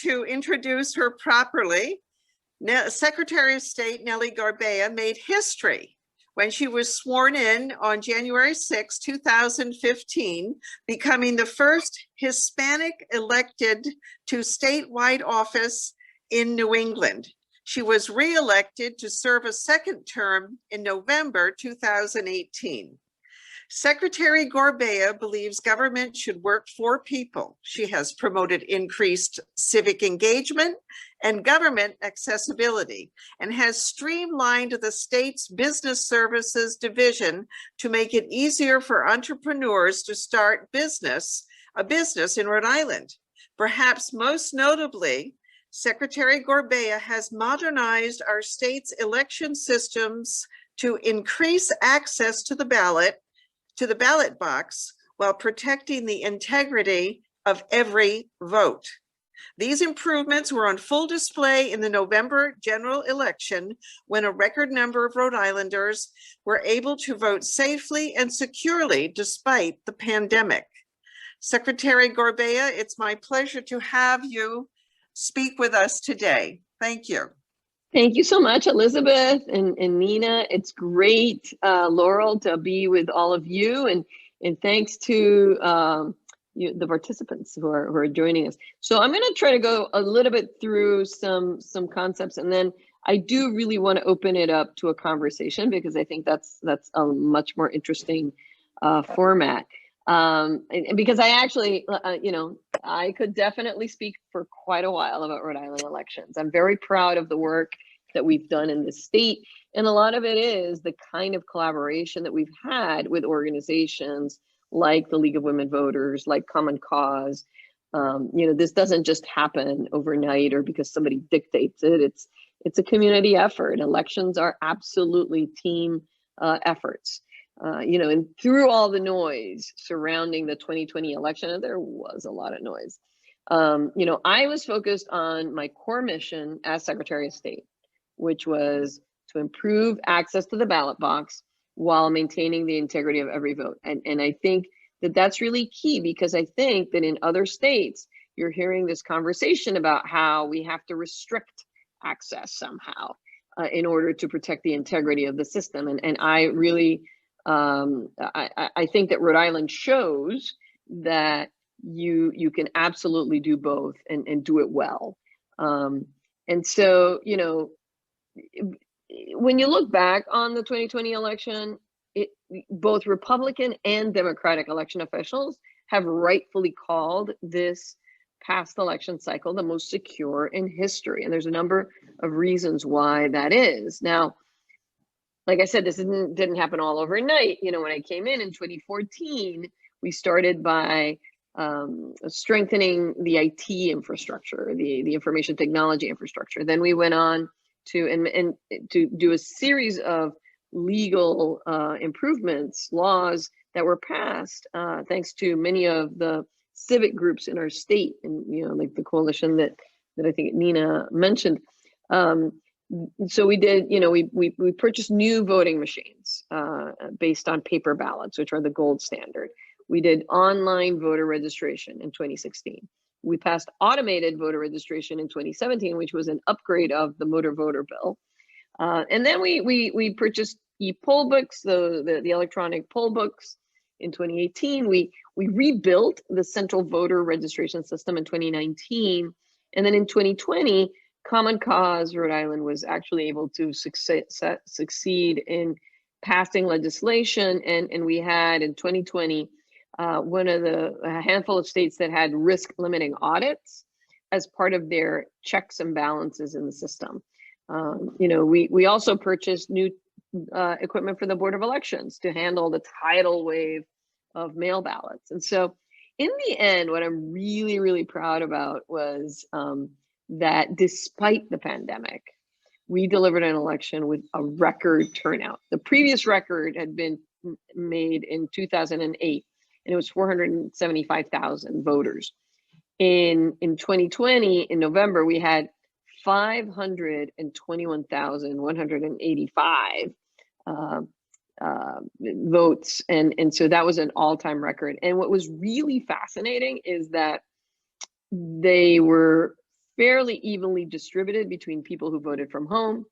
to introduce her properly. Secretary of State Nellie Gorbea made history when she was sworn in on January 6, 2015, becoming the first Hispanic elected to statewide office in New England. She was re-elected to serve a second term in November 2018. Secretary Gorbea believes government should work for people. She has promoted increased civic engagement and government accessibility and has streamlined the state's business services division to make it easier for entrepreneurs to start a business in Rhode Island. Perhaps most notably, Secretary Gorbea has modernized our state's election systems to increase access to the ballot box while protecting the integrity of every vote. These improvements were on full display in the November general election when a record number of Rhode Islanders were able to vote safely and securely despite the pandemic. Secretary Gorbea, it's my pleasure to have you speak with us today. Thank you. Thank you so much, Elizabeth and Nina. It's great, Laurel, to be with all of you, and thanks to the participants who are joining us. So I'm going to try to go a little bit through some concepts, and then I do really want to open it up to a conversation because I think that's a much more interesting format. And because I actually, I could definitely speak for quite a while about Rhode Island elections. I'm very proud of the work that we've done in the state. And a lot of it is the kind of collaboration that we've had with organizations like the League of Women Voters, like Common Cause. This doesn't just happen overnight or because somebody dictates it. It's a community effort. Elections are absolutely team efforts. And through all the noise surrounding the 2020 election, and there was a lot of noise, I was focused on my core mission as Secretary of State, which was to improve access to the ballot box while maintaining the integrity of every vote. And I think that that's really key because I think that in other states, you're hearing this conversation about how we have to restrict access somehow in order to protect the integrity of the system. And I really, I think that Rhode Island shows that you can absolutely do both and do it well. And so, when you look back on the 2020 election, both Republican and Democratic election officials have rightfully called this past election cycle the most secure in history. And there's a number of reasons why that is. Now, like I said, this didn't happen all overnight. When I came in 2014, we started by strengthening the IT infrastructure, the information technology infrastructure. Then we went on to do a series of legal improvements, laws that were passed thanks to many of the civic groups in our state, and like the coalition that I think Nina mentioned. So we did, we purchased new voting machines based on paper ballots, which are the gold standard. We did online voter registration in 2016. We passed automated voter registration in 2017, which was an upgrade of the motor voter bill. And then we purchased e-poll books, the electronic poll books in 2018. We rebuilt the central voter registration system in 2019. And then in 2020, Common Cause Rhode Island was actually able to succeed in passing legislation. And we had in 2020, one of a handful of states that had risk limiting audits as part of their checks and balances in the system. We also purchased new equipment for the Board of Elections to handle the tidal wave of mail ballots. And so in the end, what I'm really, really proud about was that despite the pandemic, we delivered an election with a record turnout. The previous record had been made in 2008, and it was 475,000 voters. In 2020, in November, we had 521,185 votes. And so that was an all-time record. And what was really fascinating is that they were fairly evenly distributed between people who voted from home,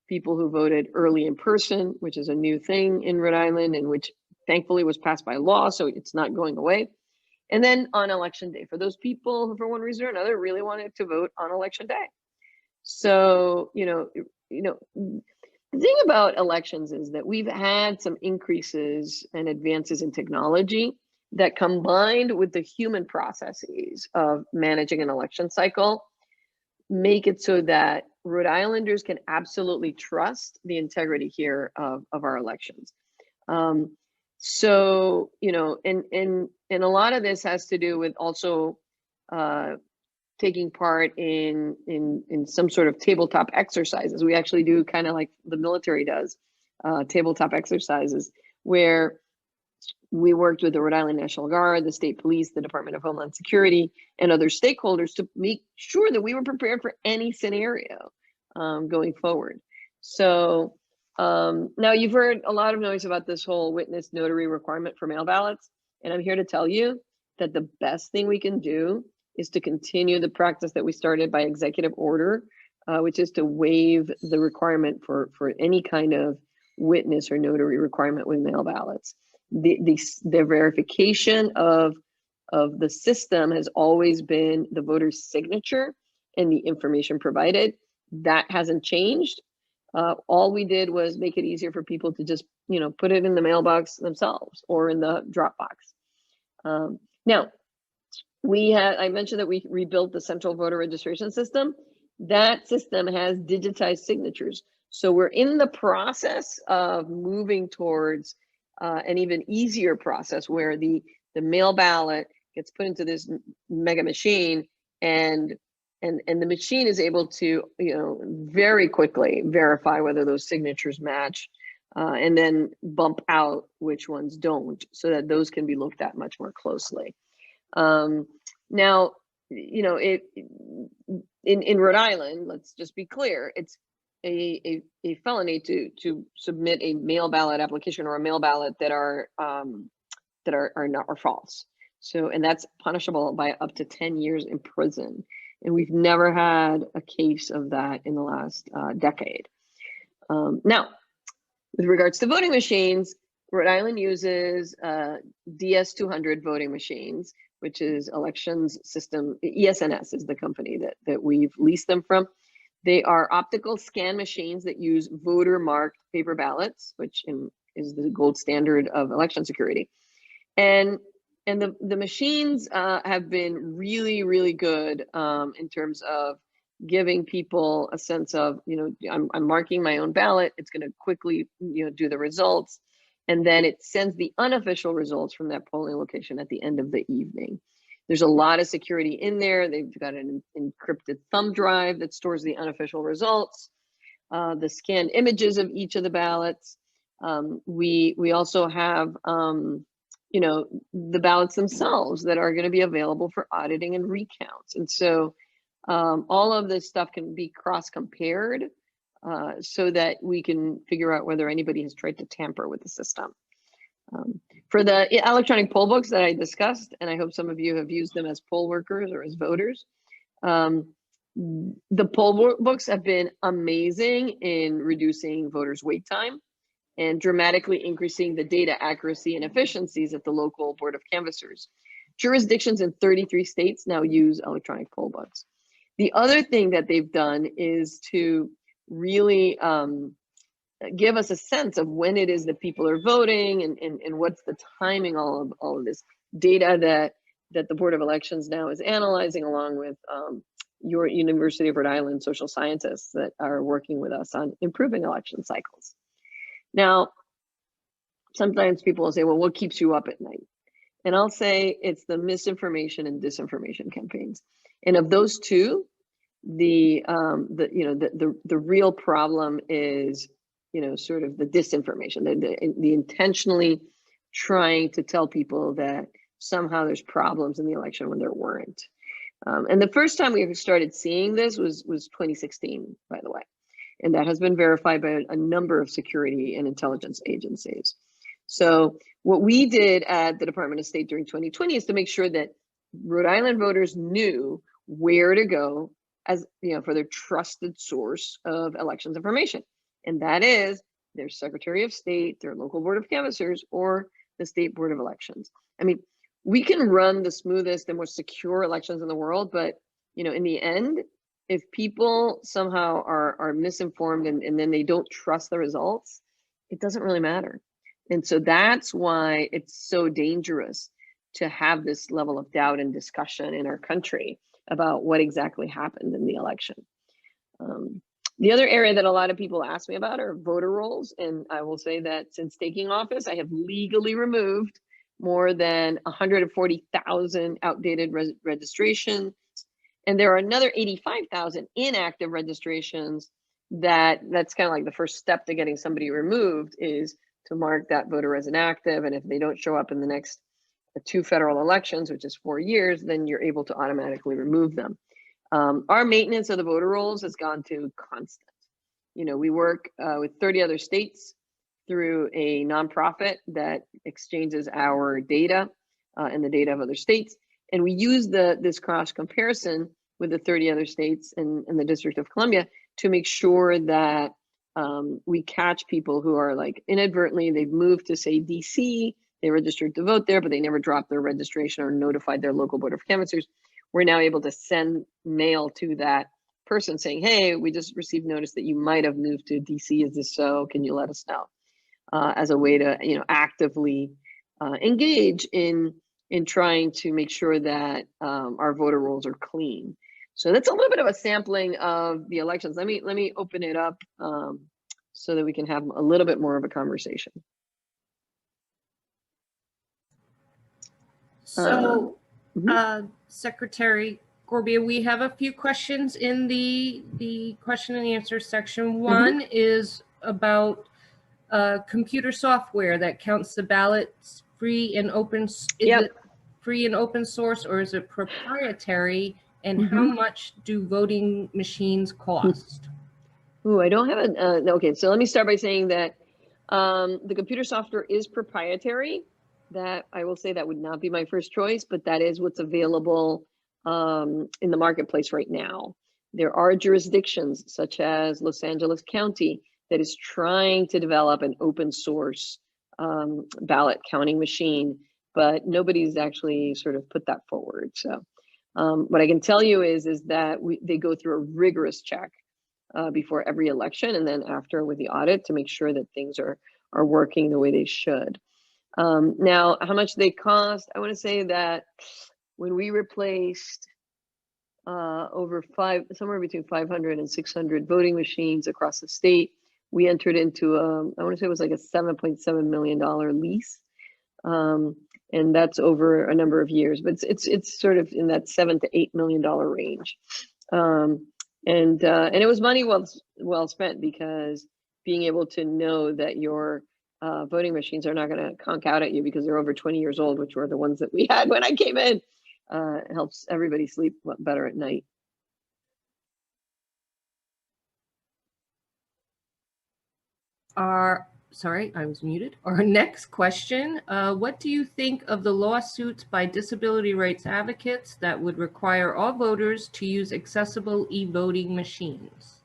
people who voted early in person, which is a new thing in Rhode Island and which thankfully was passed by law, so it's not going away. And then on election day, for those people who for one reason or another really wanted to vote on election day. So, the thing about elections is that we've had some increases and advances in technology that, combined with the human processes of managing an election cycle, make it so that Rhode Islanders can absolutely trust the integrity here of our elections. So, and a lot of this has to do with also taking part in some sort of tabletop exercises. We actually do kind of like the military does, tabletop exercises, where we worked with the Rhode Island National Guard, the state police, the Department of Homeland Security, and other stakeholders to make sure that we were prepared for any scenario going forward. So now you've heard a lot of noise about this whole witness notary requirement for mail ballots. And I'm here to tell you that the best thing we can do is to continue the practice that we started by executive order, which is to waive the requirement for any kind of witness or notary requirement with mail ballots. The verification of the system has always been the voter's signature and the information provided. That hasn't changed. All we did was make it easier for people to just, put it in the mailbox themselves or in the drop box. Now, I mentioned that we rebuilt the central voter registration system. That system has digitized signatures. So we're in the process of moving towards an even easier process where the mail ballot gets put into this mega machine, and the machine is able to, very quickly verify whether those signatures match, and then bump out which ones don't, so that those can be looked at much more closely. Now, in Rhode Island, let's just be clear, it's a felony to submit a mail ballot application or a mail ballot that are not or false. So, and that's punishable by up to 10 years in prison. And we've never had a case of that in the last decade. Now, with regards to voting machines, Rhode Island uses DS200 voting machines, which is elections system. ESNS is the company that we've leased them from. They are optical scan machines that use voter marked paper ballots, which is the gold standard of election security. And the machines have been really, really good in terms of giving people a sense of, I'm marking my own ballot. It's going to quickly, do the results. And then it sends the unofficial results from that polling location at the end of the evening. There's a lot of security in there. They've got an encrypted thumb drive that stores the unofficial results, the scanned images of each of the ballots. We also have, the ballots themselves that are going to be available for auditing and recounts. And so all of this stuff can be cross-compared so that we can figure out whether anybody has tried to tamper with the system. For the electronic poll books that I discussed, and I hope some of you have used them as poll workers or as voters, the poll books have been amazing in reducing voters' wait time and dramatically increasing the data accuracy and efficiencies at the local board of canvassers. Jurisdictions in 33 states now use electronic poll books. The other thing that they've done is to really give us a sense of when it is that people are voting and what's the timing, all of this data that the Board of Elections now is analyzing, along with your University of Rhode Island social scientists that are working with us on improving election cycles. Now, sometimes people will say, well, what keeps you up at night? And I'll say it's the misinformation and disinformation campaigns. And of those two, the real problem is, sort of the disinformation, the intentionally trying to tell people that somehow there's problems in the election when there weren't. And the first time we started seeing this was 2016, by the way. And that has been verified by a number of security and intelligence agencies. So what we did at the Department of State during 2020 is to make sure that Rhode Island voters knew where to go as, you know, for their trusted source of elections information. And that is their Secretary of State, their local board of canvassers, or the state board of elections. I mean, we can run the smoothest and most secure elections in the world, but, you know, in the end, if people somehow are misinformed and then they don't trust the results, it doesn't really matter. And so that's why it's so dangerous to have this level of doubt and discussion in our country about what exactly happened in the election. The other area that a lot of people ask me about are voter rolls. And I will say that since taking office, I have legally removed more than 140,000 outdated registrations. And there are another 85,000 inactive registrations that's kind of like the first step to getting somebody removed is to mark that voter as inactive. And if they don't show up in the next 2 federal elections, which is 4 years, then you're able to automatically remove them. Our maintenance of the voter rolls has gone to constant. You know, we work with 30 other states through a nonprofit that exchanges our data and the data of other states. And we use this cross comparison with the 30 other states and the District of Columbia to make sure that we catch people who are like inadvertently, they've moved to say DC, they registered to vote there, but they never dropped their registration or notified their local board of canvassers. We're now able to send mail to that person saying, hey, we just received notice that you might have moved to DC. Is this so? Can you let us know? As a way to, you know, actively engage in trying to make sure that our voter rolls are clean. So that's a little bit of a sampling of the elections. Let me open it up so that we can have a little bit more of a conversation. So, Secretary Gorbea, we have a few questions in the question and answer section. One is about computer software that counts the ballots free and open. Is it free and open source, or is it proprietary? And how much do voting machines cost? Ooh, I don't have a, okay, so let me start by saying that the computer software is proprietary. That I will say that would not be my first choice, but that is what's available in the marketplace right now. There are jurisdictions such as Los Angeles County that is trying to develop an open source ballot counting machine, but nobody's actually sort of put that forward. So what I can tell you is that they go through a rigorous check before every election and then after with the audit to make sure that things are working the way they should. Now, how much they cost? I want to say that when we replaced somewhere between 500 and 600 voting machines across the state, we entered into I want to say it was like a $7.7 million lease. And that's over a number of years, but it's sort of in that $7 to $8 million range. And it was money well spent, because being able to know that your voting machines are not going to conk out at you because they're over 20 years old, which were the ones that we had when I came in, helps everybody sleep better at night. Sorry, I was muted. Our next question, what do you think of the lawsuits by disability rights advocates that would require all voters to use accessible e-voting machines?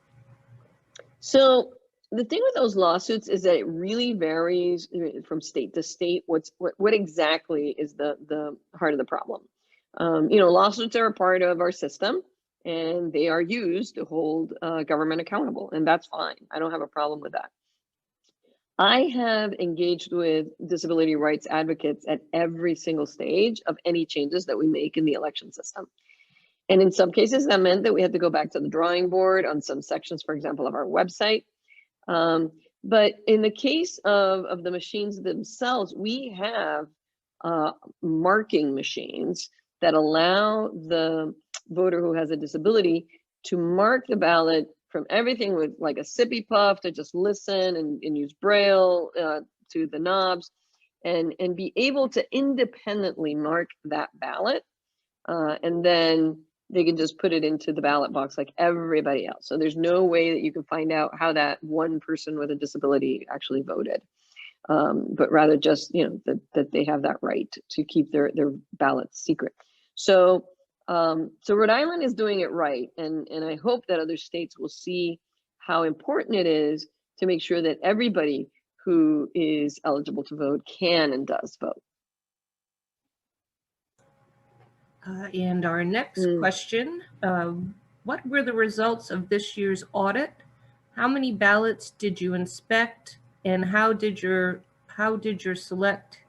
So the thing with those lawsuits is that it really varies from state to state. What exactly is the heart of the problem? You know, lawsuits are a part of our system, and they are used to hold government accountable, and that's fine. I don't have a problem with that. I have engaged with disability rights advocates at every single stage of any changes that we make in the election system. And in some cases, that meant that we had to go back to the drawing board on some sections, for example, of our website. But in the case of the machines themselves, we have marking machines that allow the voter who has a disability to mark the ballot from everything with like a sippy puff to just listen and use Braille to the knobs and be able to independently mark that ballot. And then they can just put it into the ballot box like everybody else. So there's no way that you can find out how that one person with a disability actually voted, but rather just, you know, that they have that right to keep their ballots secret. So So Rhode Island is doing it right, and I hope that other states will see how important it is to make sure that everybody who is eligible to vote can and does vote. And our next question, what were the results of this year's audit? How many ballots did you inspect, and how did you select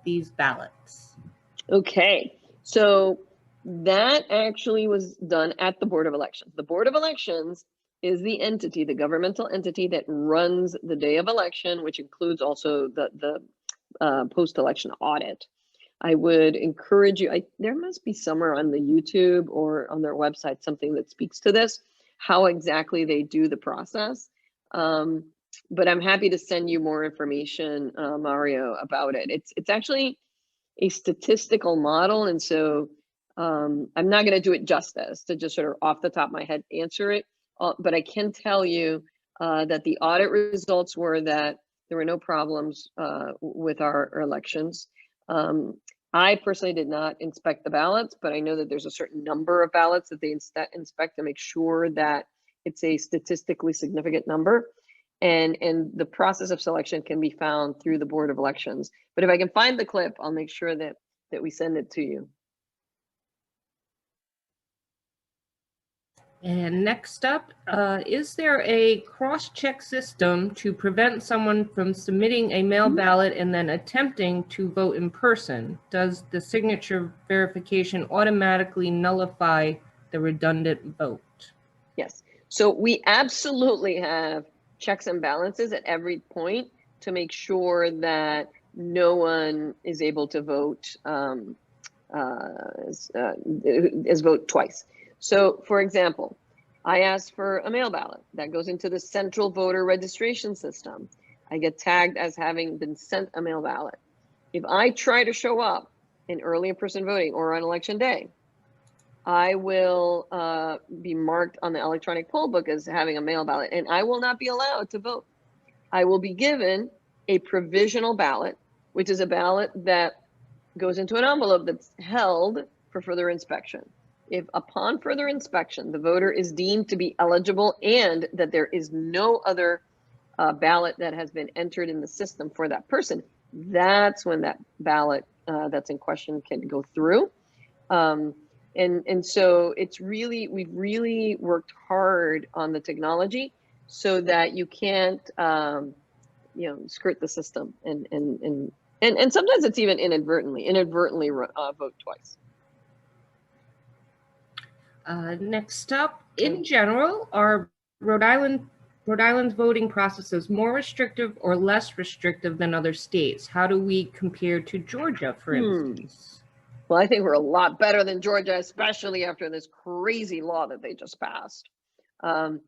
these ballots? Okay, so that actually was done at the Board of Elections. The Board of Elections is the entity, the governmental entity that runs the day of election, which includes also the post-election audit. I would encourage you, there must be somewhere on the YouTube or on their website something that speaks to this, how exactly they do the process. But I'm happy to send you more information, Mario, about it. It's actually a statistical model, and so I'm not going to do it justice to just sort of off the top of my head answer it, but I can tell you that the audit results were that there were no problems with our elections. I personally did not inspect the ballots, but I know that there's a certain number of ballots that they inspect to make sure that it's a statistically significant number. And the process of selection can be found through the Board of Elections. But if I can find the clip, I'll make sure that we send it to you. And next up, is there a cross-check system to prevent someone from submitting a mail ballot and then attempting to vote in person? Does the signature verification automatically nullify the redundant vote? Yes. So we absolutely have checks and balances at every point to make sure that no one is able to vote as vote twice. So, for example, I ask for a mail ballot that goes into the central voter registration system. I get tagged as having been sent a mail ballot. If I try to show up in early in-person voting or on election day, I will be marked on the electronic poll book as having a mail ballot, and I will not be allowed to vote. I will be given a provisional ballot, which is a ballot that goes into an envelope that's held for further inspection. If upon further inspection, the voter is deemed to be eligible and that there is no other ballot that has been entered in the system for that person, that's when that ballot that's in question can go through. And so it's really, we've really worked hard on the technology so that you can't, skirt the system and sometimes it's even inadvertently vote twice. Next up, in general, are Rhode Island's voting processes more restrictive or less restrictive than other states? How do we compare to Georgia, for instance? Well, I think we're a lot better than Georgia, especially after this crazy law that they just passed. I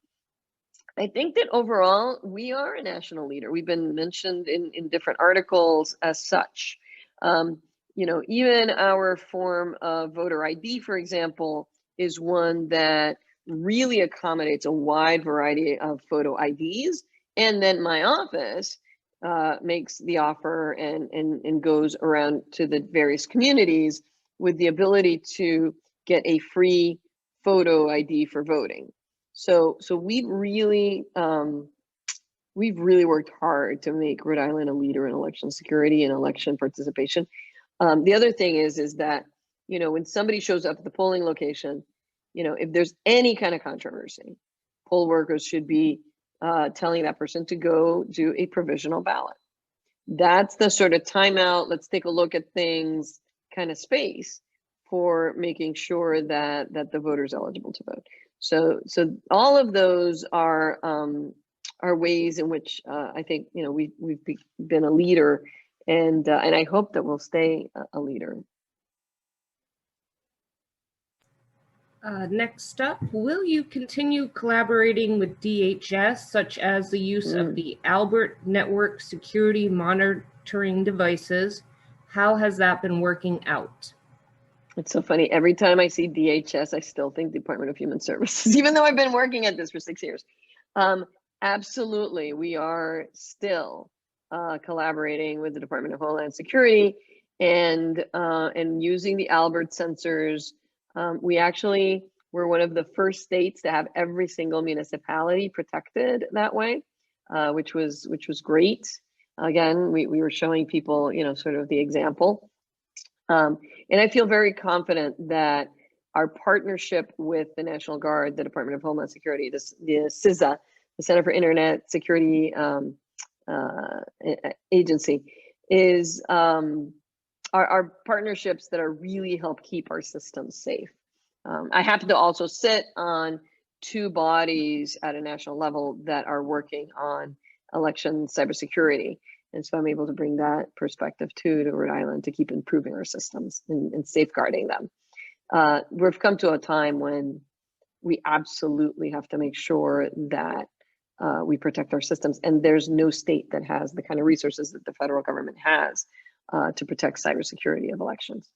think that overall, we are a national leader. We've been mentioned in different articles as such. Even our form of voter ID, for example, is one that really accommodates a wide variety of photo IDs. And then my office makes the offer and goes around to the various communities with the ability to get a free photo ID for voting. So we've really worked hard to make Rhode Island a leader in election security and election participation. The other thing is that, when somebody shows up at the polling location, if there's any kind of controversy, poll workers should be telling that person to go do a provisional ballot. That's the sort of timeout, let's take a look at things kind of space for making sure that the voter's eligible to vote. So all of those are ways in which I think we've been a leader, and I hope that we'll stay a leader. Next up, will you continue collaborating with DHS, such as the use of the Albert Network security monitoring devices? How has that been working out? It's so funny. Every time I see DHS, I still think Department of Human Services, even though I've been working at this for 6 years. Absolutely, we are still collaborating with the Department of Homeland Security and using the Albert sensors We actually were one of the first states to have every single municipality protected that way, which was great. Again, we were showing people, sort of the example. And I feel very confident that our partnership with the National Guard, the Department of Homeland Security, the CISA, the Center for Internet Security Agency, is our partnerships that are really help keep our systems safe. I happen to also sit on 2 bodies at a national level that are working on election cybersecurity. And so I'm able to bring that perspective to Rhode Island to keep improving our systems and safeguarding them. We've come to a time when we absolutely have to make sure that we protect our systems. And there's no state that has the kind of resources that the federal government has to protect cybersecurity of elections.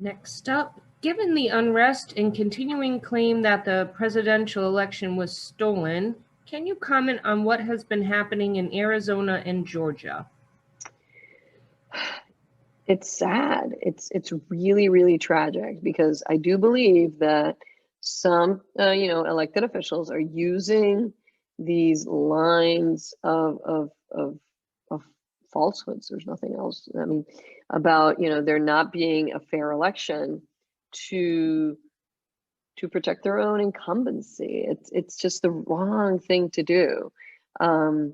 Next up, given the unrest and continuing claim that the presidential election was stolen, can you comment on what has been happening in Arizona and Georgia? It's sad. It's really, really tragic, because I do believe that some, elected officials are using these lines of falsehoods. There's nothing else. I mean, about, there not being a fair election to protect their own incumbency. It's just the wrong thing to do. And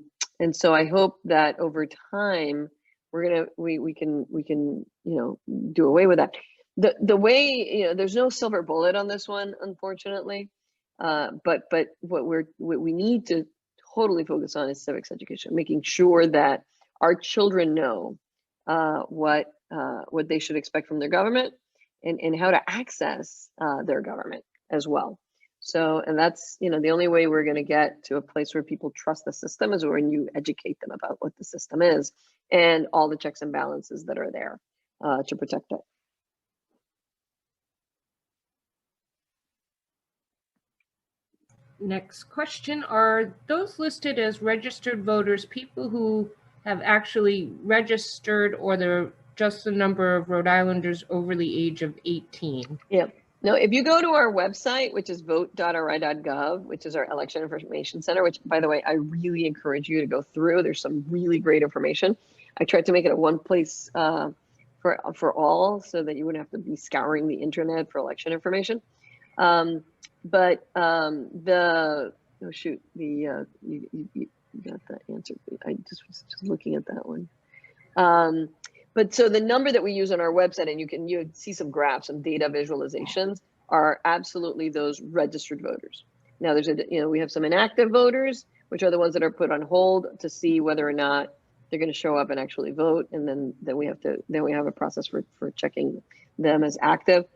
so I hope that over time we can do away with that. The way, there's no silver bullet on this one, unfortunately. But what we need to totally focus on is civics education, making sure that our children know what they should expect from their government and how to access their government as well. So, and that's, the only way we're going to get to a place where people trust the system is when you educate them about what the system is and all the checks and balances that are there to protect it. Next question, are those listed as registered voters people who have actually registered, or they're just the number of Rhode Islanders over the age of 18? Yeah. No, if you go to our website, which is vote.ri.gov, which is our election information center, which, by the way, I really encourage you to go through. There's some really great information. I tried to make it a one place for all, so that you wouldn't have to be scouring the internet for election information. You got that answer. I just was looking at that one. But so the number that we use on our website, and you see some graphs, some data visualizations, are absolutely those registered voters. Now there's we have some inactive voters, which are the ones that are put on hold to see whether or not they're going to show up and actually vote, and then we have a process for checking them as active.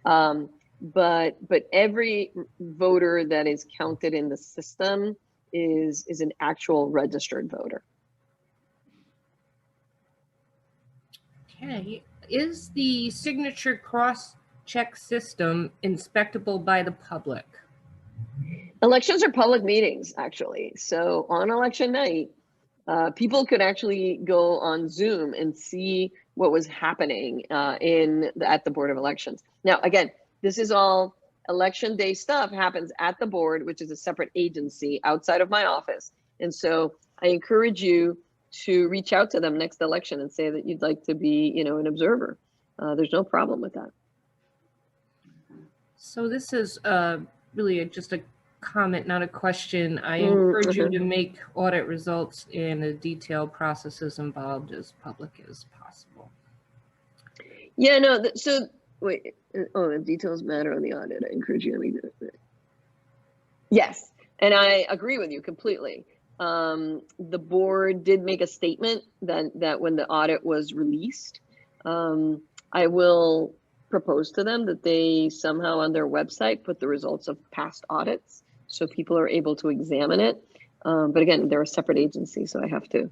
But every voter that is counted in the system is an actual registered voter. Okay. Is the signature cross-check system inspectable by the public? Elections are public meetings, actually. So on election night, people could actually go on Zoom and see what was happening at the Board of Elections. Now, again, this is all election day stuff happens at the board, which is a separate agency outside of my office. And so I encourage you to reach out to them next election and say that you'd like to be, an observer. There's no problem with that. So this is really just a comment, not a question. I encourage you to make audit results and the detailed processes involved as public as possible. Yeah, no, so wait, the details matter on the audit. I encourage you to make it. Yes, and I agree with you completely. The board did make a statement that when the audit was released, I will propose to them that they somehow on their website put the results of past audits so people are able to examine it. But again, they're a separate agency, so I have to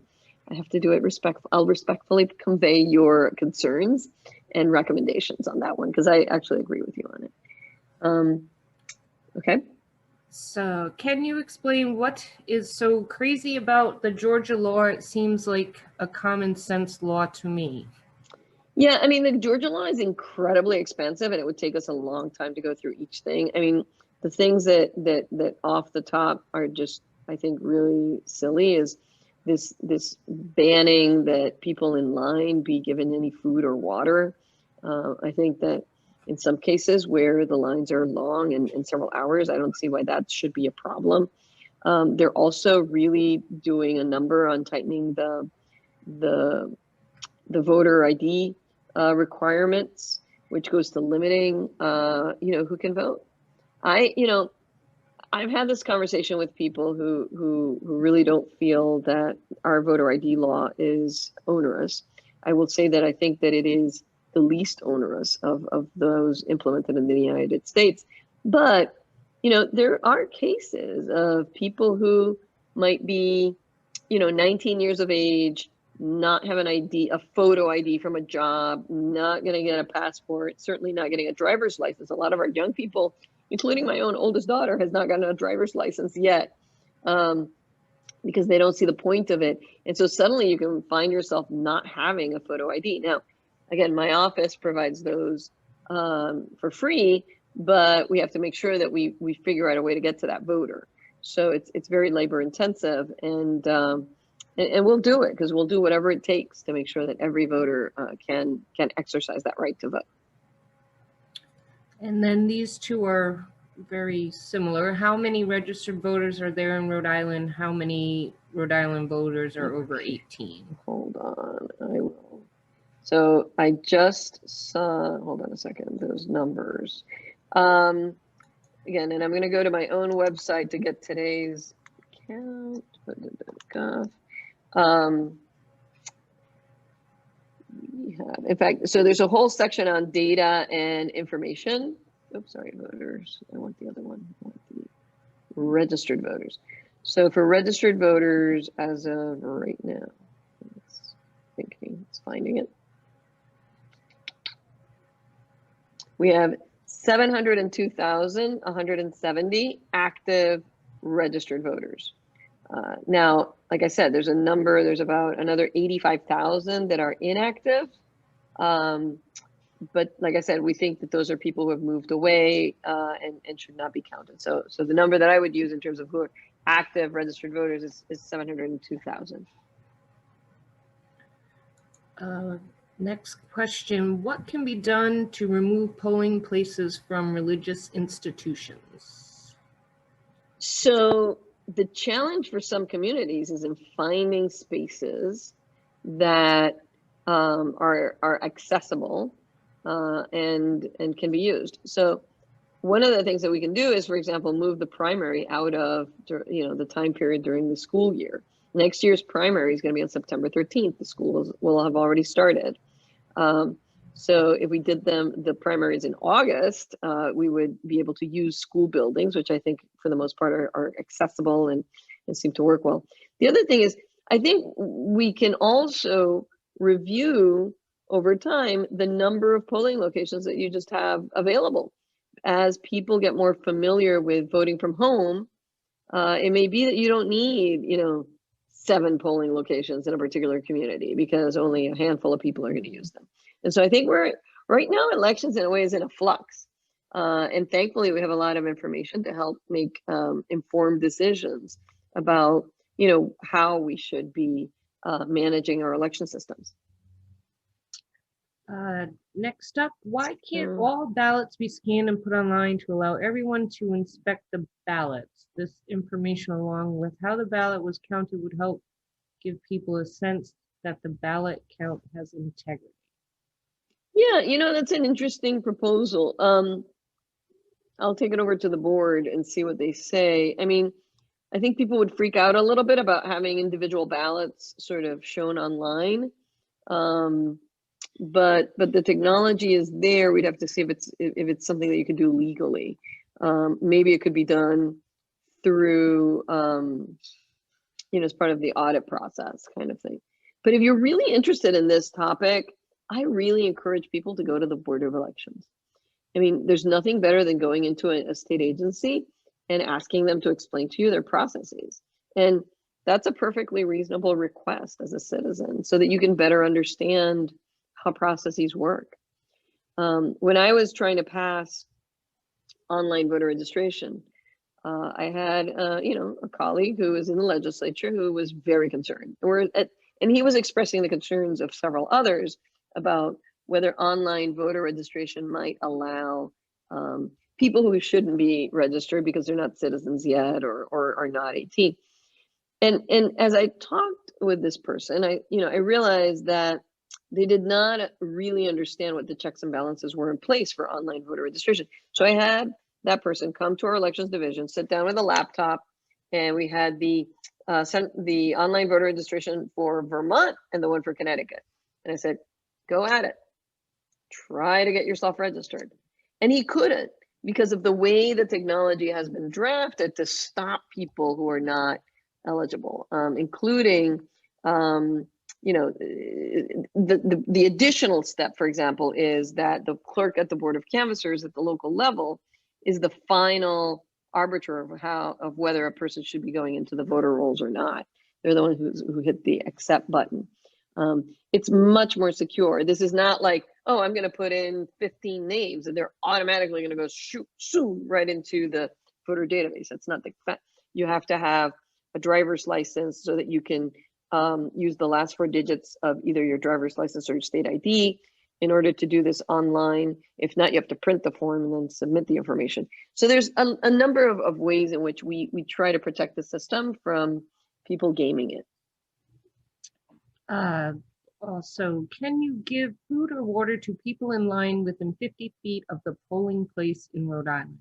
do it respectful. I'll respectfully convey your concerns and recommendations on that one, because I actually agree with you on it. Okay. So can you explain what is so crazy about the Georgia law? It seems like a common sense law to me. Yeah, I mean, the Georgia law is incredibly expensive, and it would take us a long time to go through each thing. I mean, the things that off the top are just, I think, really silly is this banning that people in line be given any food or water. I think that in some cases where the lines are long and several hours, I don't see why that should be a problem. They're also really doing a number on tightening the voter ID requirements, which goes to limiting, who can vote. I've had this conversation with people who really don't feel that our voter ID law is onerous. I will say that I think that it is the least onerous of those implemented in the United States. But, there are cases of people who might be, 19 years of age, not have an ID, a photo ID from a job, not going to get a passport, certainly not getting a driver's license. A lot of our young people, including my own oldest daughter, has not gotten a driver's license yet, because they don't see the point of it. And so suddenly you can find yourself not having a photo ID. Now, again, my office provides those for free, but we have to make sure that we figure out a way to get to that voter. So it's very labor intensive, and we'll do it because we'll do whatever it takes to make sure that every voter can exercise that right to vote. And then these two are very similar. How many registered voters are there in Rhode Island? How many Rhode Island voters are over 18? Hold on, I will. So I just saw, hold on a second, those numbers. Again, and I'm going to go to my own website to get today's count. We have, in fact, so there's a whole section on data and information. Oops, sorry, voters. I want the other one. I want the registered voters. So for registered voters, as of right now, it's thinking, it's finding it. We have 702,170 active registered voters. Now, like I said, there's about another 85,000 that are inactive. But like I said, we think that those are people who have moved away and should not be counted. So the number that I would use in terms of who are active registered voters is 702,000. Next question, what can be done to remove polling places from religious institutions? So the challenge for some communities is in finding spaces that are accessible and can be used. So one of the things that we can do is, for example, move the primary out of the time period during the school year. Next year's primary is going to be on September 13th. The schools will have already started. So if we did the primaries in August, we would be able to use school buildings, which I think for the most part are accessible and seem to work well. The other thing is, I think we can also review over time the number of polling locations that you just have available. As people get more familiar with voting from home, it may be that you don't need, 7 polling locations in a particular community because only a handful of people are going to use them. And so I think right now elections in a way is in a flux. And thankfully we have a lot of information to help make informed decisions about, how we should be managing our election systems. Next up, why can't all ballots be scanned and put online to allow everyone to inspect the ballots? This information, along with how the ballot was counted, would help give people a sense that the ballot count has integrity. Yeah, that's an interesting proposal. I'll take it over to the board and see what they say. I mean, I think people would freak out a little bit about having individual ballots sort of shown online. But the technology is there. We'd have to see if it's something that you can do legally. Maybe it could be done through, as part of the audit process kind of thing. But if you're really interested in this topic, I really encourage people to go to the Board of Elections. I mean, there's nothing better than going into a state agency and asking them to explain to you their processes. And that's a perfectly reasonable request as a citizen so that you can better understand how processes work. When I was trying to pass online voter registration, I had, a colleague who was in the legislature who was very concerned. And he was expressing the concerns of several others about whether online voter registration might allow people who shouldn't be registered because they're not citizens yet or are not 18. And as I talked with this person, I realized that they did not really understand what the checks and balances were in place for online voter registration. So I had that person come to our elections division, sit down with a laptop, and we had the online voter registration for Vermont and the one for Connecticut. And I said, go at it. Try to get yourself registered. And he couldn't because of the way the technology has been drafted to stop people who are not eligible, including the additional step, for example, is that the clerk at the Board of Canvassers at the local level is the final arbiter of whether a person should be going into the voter rolls or not. They're the ones who hit the accept button. It's much more secure. This is not like, oh, I'm going to put in 15 names and they're automatically going to go shoot right into the voter database. That's not the fact. You have to have a driver's license so that you can use the last 4 digits of either your driver's license or your state ID in order to do this online. If not, you have to print the form and then submit the information. So there's a number of ways in which we try to protect the system from people gaming it. Also, can you give food or water to people in line within 50 feet of the polling place in Rhode Island?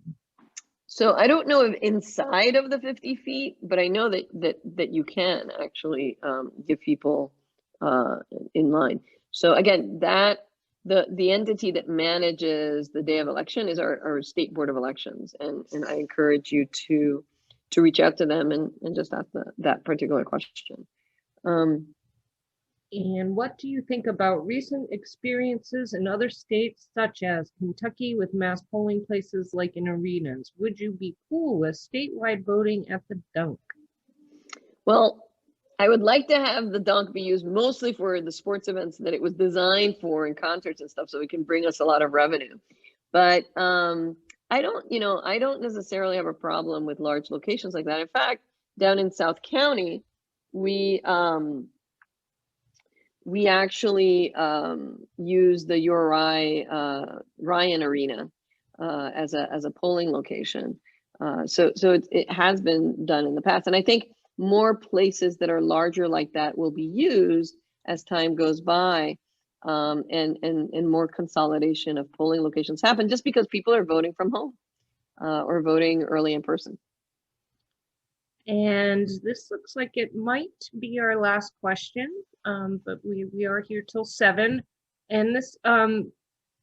So I don't know if inside of the 50 feet, but I know that you can actually give people in line. So again, the entity that manages the day of election is our State Board of Elections, and I encourage you to reach out to them and just ask that particular question. And what do you think about recent experiences in other states, such as Kentucky, with mass polling places like in arenas? Would you be cool with statewide voting at the dunk? Well, I would like to have the dunk be used mostly for the sports events that it was designed for, and concerts and stuff, so it can bring us a lot of revenue. But I don't necessarily have a problem with large locations like that. In fact, down in South County, we actually use the URI Ryan Arena as a polling location. So it has been done in the past, and I think more places that are larger like that will be used as time goes by, and more consolidation of polling locations happen, just because people are voting from home or voting early in person. And this looks like it might be our last question, but we are here till 7. And this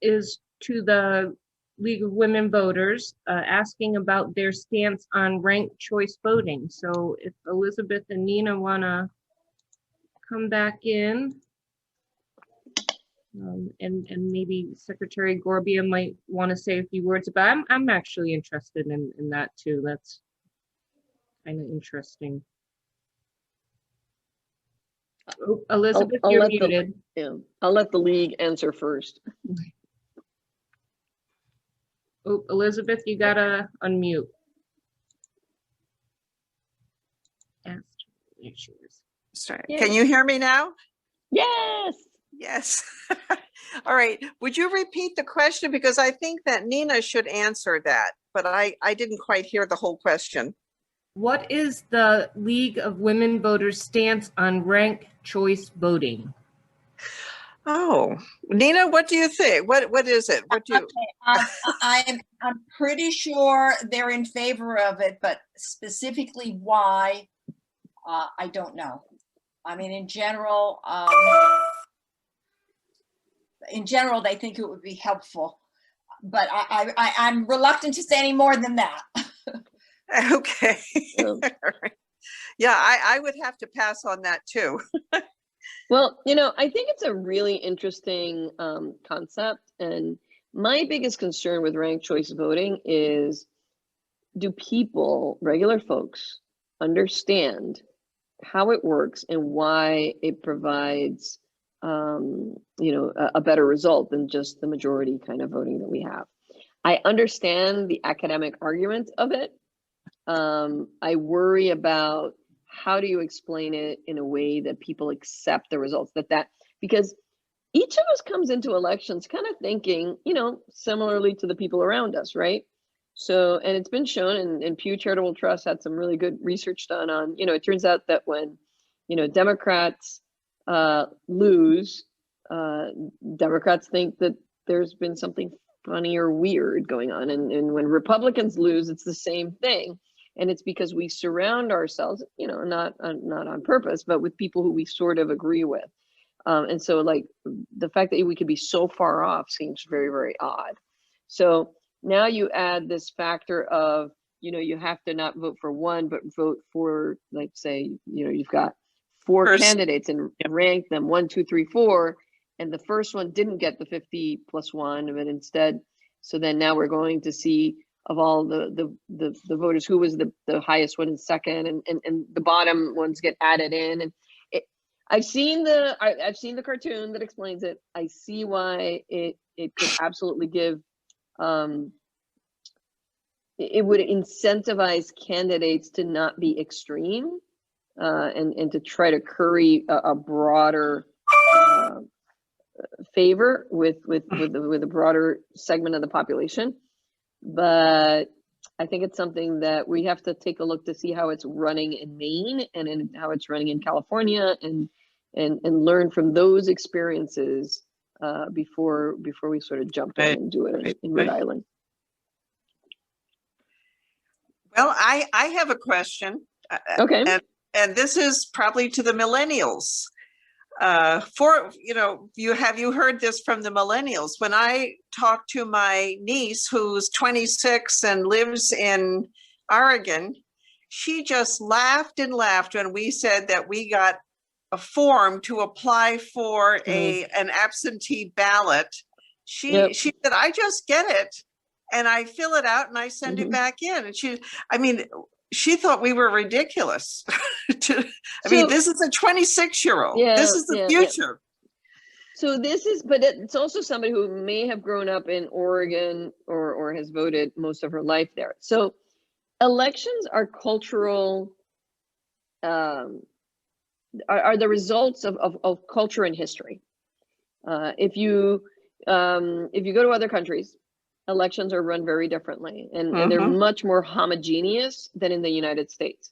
is to the League of Women Voters, asking about their stance on ranked choice voting. So if Elizabeth and Nina want to come back in, and maybe Secretary Gorbea might want to say a few words about it. I'm actually interested in that too. That's kind of interesting. Oh, Elizabeth, you're muted. I'll let the league answer first. Oh, Elizabeth, you gotta unmute. Sorry. Can you hear me now? Yes. Yes. All right. Would you repeat the question? Because I think that Nina should answer that, but I didn't quite hear the whole question. What is the League of Women Voters' stance on ranked choice voting? Oh, Nina, what do you think? What is it? What do you? Okay. I'm pretty sure they're in favor of it, but specifically why, I don't know. I mean, in general, they think it would be helpful, but I'm reluctant to say any more than that. Okay. Yeah, I would have to pass on that too. Well, I think it's a really interesting concept. And my biggest concern with ranked choice voting is, do people, regular folks, understand how it works and why it provides you know, a better result than just the majority kind of voting that we have. I understand the academic argument of it. I worry about how do you explain it in a way that people accept the results, because each of us comes into elections kind of thinking, you know, similarly to the people around us, right? So, and it's been shown, and Pew Charitable Trust had some really good research done on, you know, it turns out that when, you know, Democrats lose, Democrats think that there's been something funny or weird going on. And when Republicans lose, it's the same thing. And it's because we surround ourselves, you know, not on purpose, but with people who we sort of agree with. And so like the fact that we could be so far off seems very, very odd. So now you add this factor of, you know, you have to not vote for one, but vote for, like, say, you know, you've got four candidates and rank them 1, 2, 3, 4. And the first one didn't get the 50 plus 1, but instead, so then now we're going to see of all the voters who was the highest one in second, and the bottom ones get added in. And I've seen the cartoon that explains it. I see why it could absolutely give it would incentivize candidates to not be extreme and to try to curry a broader favor with a broader segment of the population. But I think it's something that we have to take a look to see how it's running in Maine and how it's running in California, and learn from those experiences before we sort of jump in and do it in Rhode Island. Well, I have a question. Okay. And this is probably to the millennials. Have you heard this from the millennials? When I talked to my niece who's 26 and lives in Oregon, she just laughed and laughed when we said that we got a form to apply for an absentee ballot. She said, I just get it and I fill it out and I send it back in. And she thought we were ridiculous. This is a 26-year-old. This is the future. So this is, but it's also somebody who may have grown up in Oregon or has voted most of her life there. So elections are cultural, are the results of culture and history. If you go to other countries, elections are run very differently, and they're much more homogeneous than in the United States.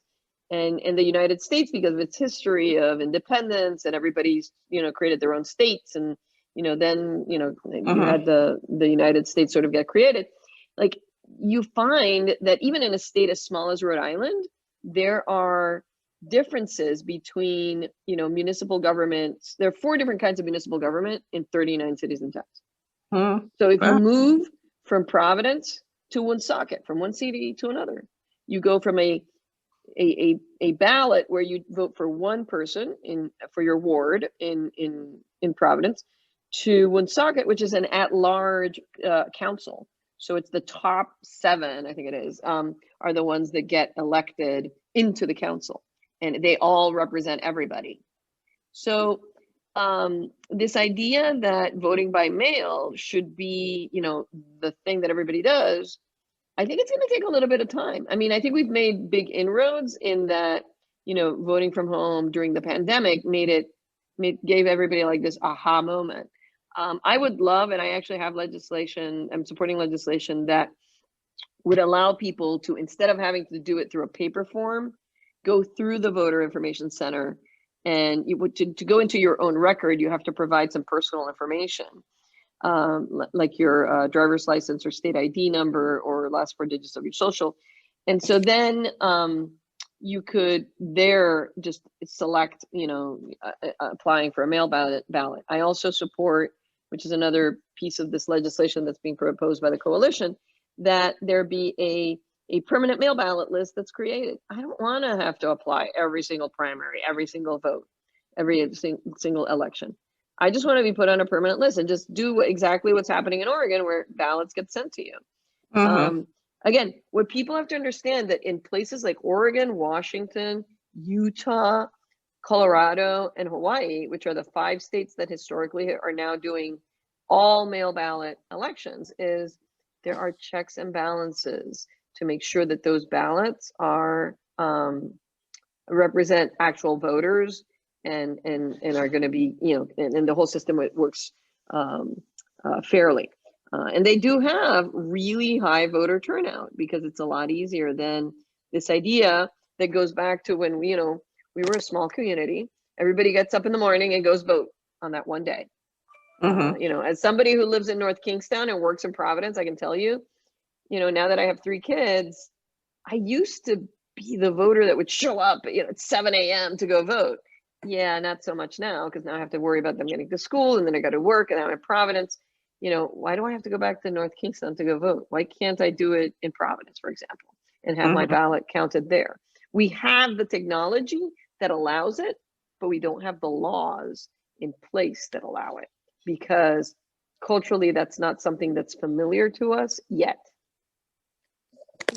And in the United States, because of its history of independence and everybody's, you know, created their own states, and, you know, then, you know, you had the United States sort of get created. Like, you find that even in a state as small as Rhode Island, there are differences between, you know, municipal governments. There are 4 different kinds of municipal government in 39 cities and towns. So if you move from Providence to Woonsocket, from one city to another, you go from a ballot where you vote for one person for your ward in Providence, to Woonsocket, which is an at-large council. So it's the top 7, I think it is, are the ones that get elected into the council, and they all represent everybody. So this idea that voting by mail should be, you know, the thing that everybody does, I think it's going to take a little bit of time. I mean, I think we've made big inroads in that, you know, voting from home during the pandemic gave everybody like this aha moment. I would love, and I actually have legislation, I'm supporting legislation that would allow people to, instead of having to do it through a paper form, go through the voter information center. And to go into your own record, you have to provide some personal information, like your driver's license or state ID number or last 4 digits of your social. And so then you could there just select, you know, applying for a mail ballot. I also support, which is another piece of this legislation that's being proposed by the coalition, that there be a permanent mail ballot list that's created. I don't want to have to apply every single primary, every single vote, every single election. I just want to be put on a permanent list and just do exactly what's happening in Oregon, where ballots get sent to you. Again, what people have to understand that in places like Oregon, Washington, Utah, Colorado and Hawaii, which are the 5 states that historically are now doing all mail ballot elections, is there are checks and balances to make sure that those ballots are represent actual voters and are going to be, and the whole system works fairly. And they do have really high voter turnout because it's a lot easier than this idea that goes back to when we were a small community. Everybody gets up in the morning and goes vote on that one day. As somebody who lives in North Kingstown and works in Providence, I can tell you, now that I have 3 kids, I used to be the voter that would show up, at 7 a.m. to go vote. Yeah, not so much now, because now I have to worry about them getting to school, and then I got to work, and I'm in Providence. Why do I have to go back to North Kingstown to go vote? Why can't I do it in Providence, for example, and have my ballot counted there? We have the technology that allows it, but we don't have the laws in place that allow it, because culturally that's not something that's familiar to us yet.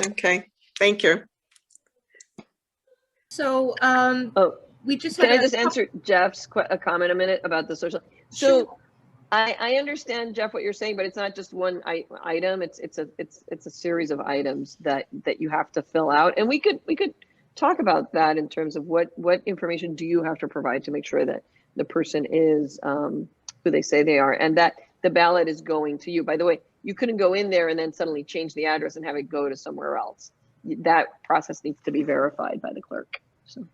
Okay, thank you. So we just Can had I just answer Jeff's comment a minute about the social? So Sure. I understand, Jeff, what you're saying, but it's not just one item. It's a series of items that you have to fill out, and we could talk about that in terms of what information do you have to provide to make sure that the person is who they say they are, and that the ballot is going to you. By the way, you couldn't go in there and then suddenly change the address and have it go to somewhere else. That process needs to be verified by the clerk. So.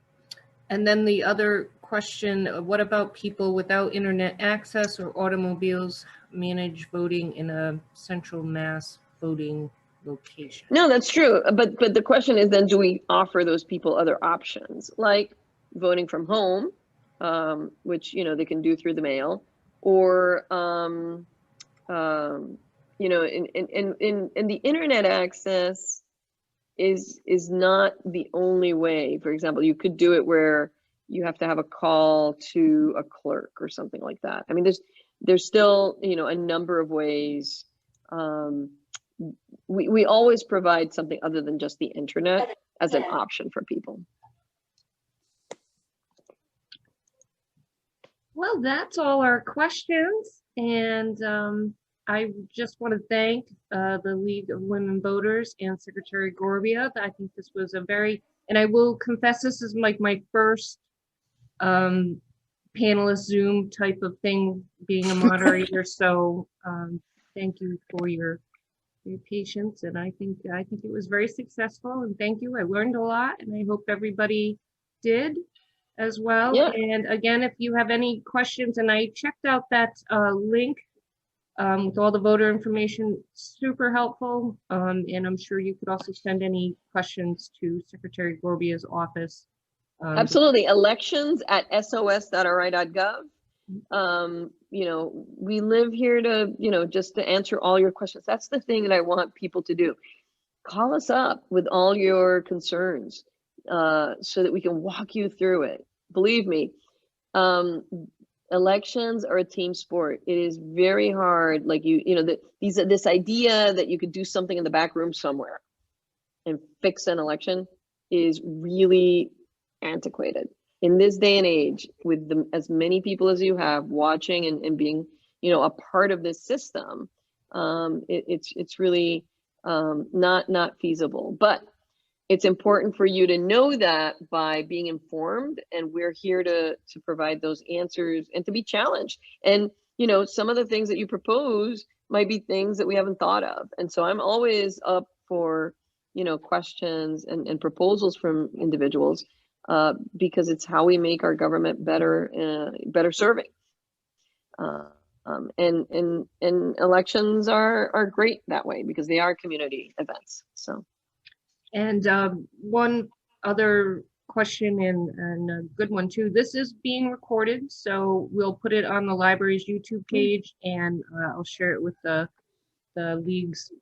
And then the other question, what about people without internet access or automobiles manage voting in a central mass voting location? No, that's true. But the question is then, do we offer those people other options, like voting from home, which, they can do through the mail, or, in the internet access is not the only way. For example, you could do it where you have to have a call to a clerk or something like that. I mean, there's still, a number of ways. We always provide something other than just the internet as an option for people. Well, that's all our questions. And I just want to thank the League of Women Voters and Secretary Gorbea. I think this was and I will confess, this is like my first panelist Zoom type of thing, being a moderator. So thank you for your patience. And I think it was very successful, and thank you. I learned a lot, and I hope everybody did as well. Yeah. And again, if you have any questions, and I checked out that link with all the voter information, super helpful. And I'm sure you could also send any questions to Secretary Gorbea's office. Absolutely. elections@sos.ri.gov. We live here to, just to answer all your questions. That's the thing that I want people to do. Call us up with all your concerns so that we can walk you through it. Believe me, elections are a team sport. It is very hard. Like this idea that you could do something in the back room somewhere and fix an election is really antiquated in this day and age. With as many people as you have watching and being, a part of this system, it's really not feasible. But it's important for you to know that by being informed, and we're here to provide those answers and to be challenged. And some of the things that you propose might be things that we haven't thought of. And so I'm always up for questions and proposals from individuals, because it's how we make our government better serving. And elections are great that way because they are community events. So. And one other question, and a good one too. This is being recorded, so we'll put it on the library's YouTube page, and I'll share it with the League's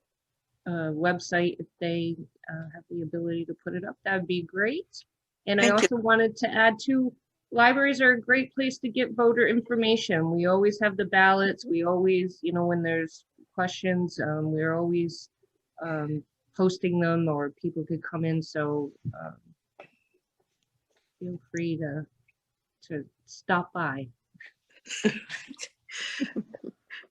website if they have the ability to put it up. That would be great. And I also wanted to add too, libraries are a great place to get voter information. We always have the ballots. We always, when there's questions, we're always posting them, or people could come in. So feel free to to stop by.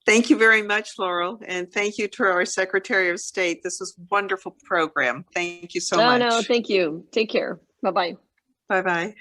Thank you very much, Laurel, and thank you to our Secretary of State. This was a wonderful program. Thank you so much. No, thank you. Take care. Bye-bye. Bye-bye.